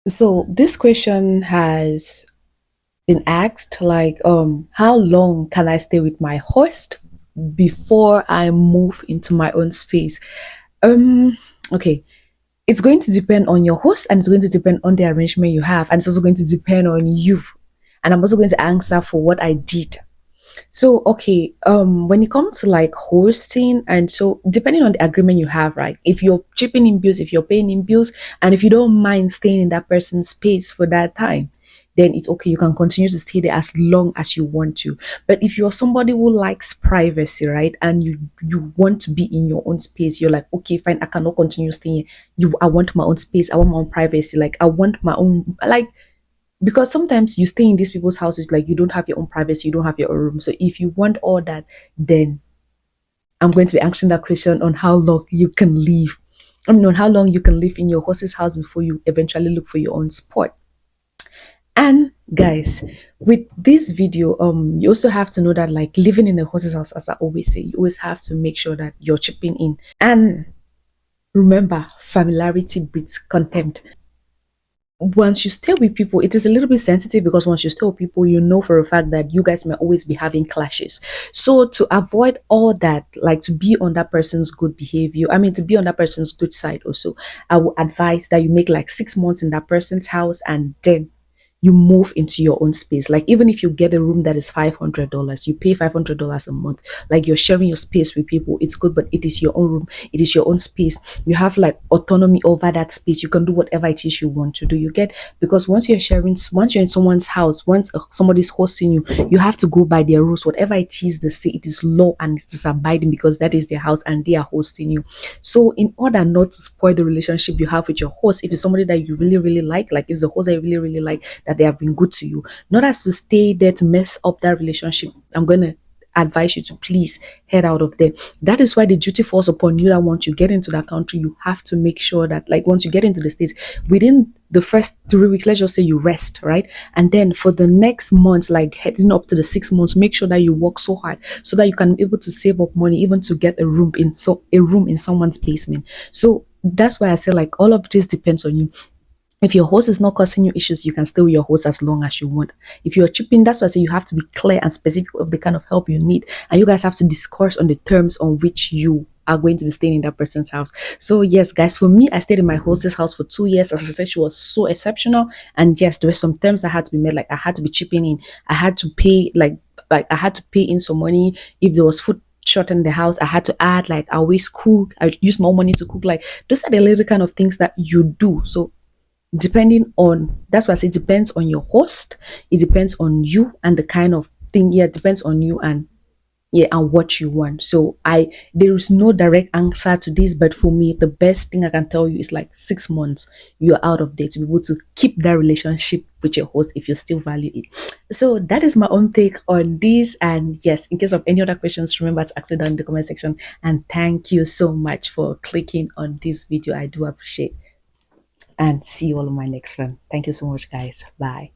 So this question has been asked like how long can I stay with my host before I move into my own space? Um okay, it's going to depend on your host and it's going to depend on the arrangement you have and it's also going to depend on you. And I'm also going to answer for what I did. So okay, when it comes to like hosting and so depending on the agreement you have, right? If you're chipping in bills, if you're paying in bills, and if you don't mind staying in that person's space for that time, then it's okay. You can continue to stay there as long as you want to. But if you're somebody who likes privacy, right, and you want to be in your own space, you're like, okay, fine, I cannot continue staying here. I want my own space. I want my own privacy. Like I want my own like because sometimes you stay in these people's houses like you don't have your own privacy, you don't have your own room. So if you want all that, then I'm going to be answering that question on how long you can live. I mean, on how long you can live in your horse's house before you eventually look for your own spot. And guys, with this video, you also have to know that like living in a horse's house, as I always say, you always have to make sure that you're chipping in. And remember, familiarity breeds contempt. Once you stay with people, it is a little bit sensitive because once you stay with people, you know for a fact that you guys may always be having clashes. So to avoid all that, like to be on that person's good behavior, I mean to be on that person's good side also, I would advise that you make like 6 months in that person's house and then you move into your own space. Like even if you get a room that is $500, you pay $500 a month. Like you're sharing your space with people. It's good, but it is your own room. It is your own space. You have like autonomy over that space. You can do whatever it is you want to do. You get because once you're in someone's house, once somebody's hosting you, you have to go by their rules. Whatever it is they say, it is law and it is abiding because that is their house and they are hosting you. So in order not to spoil the relationship you have with your host, if it's somebody that you really really like if it's the host that you really really like, that they have been good to you, not as to stay there to mess up that relationship, I'm gonna advise you to please head out of there. That is why the duty falls upon you that once you get into that country, you have to make sure that like once you get into the states, within the first 3 weeks, let's just say you rest, right? And then for the next month, like heading up to the 6 months, make sure that you work so hard so that you can be able to save up money even to get a room in someone's basement. So that's why I say like all of this depends on you. If your host is not causing you issues, you can stay with your host as long as you want. If you're chipping, that's why I say you have to be clear and specific of the kind of help you need. And you guys have to discuss on the terms on which you are going to be staying in that person's house. So yes, guys, for me, I stayed in my hostess house for 2 years. As I said, she was so exceptional. And yes, there were some terms that had to be made, like I had to be chipping in. I had to pay like I had to pay in some money if there was food short in the house. I had to add like I always cook. I use more money to cook. Like those are the little kind of things that you do. So depending on that's why I say it depends on your host, it depends on you and the kind of thing. Yeah, it depends on you and yeah, and what you want. So I there is no direct answer to this, but for me, the best thing I can tell you is like 6 months you're out of there to be able to keep that relationship with your host if you still value it. So that is my own take on this. And yes, in case of any other questions, remember to ask me down in the comment section. And thank you so much for clicking on this video. I do appreciate and see you all in my next one. Thank you so much, guys. Bye.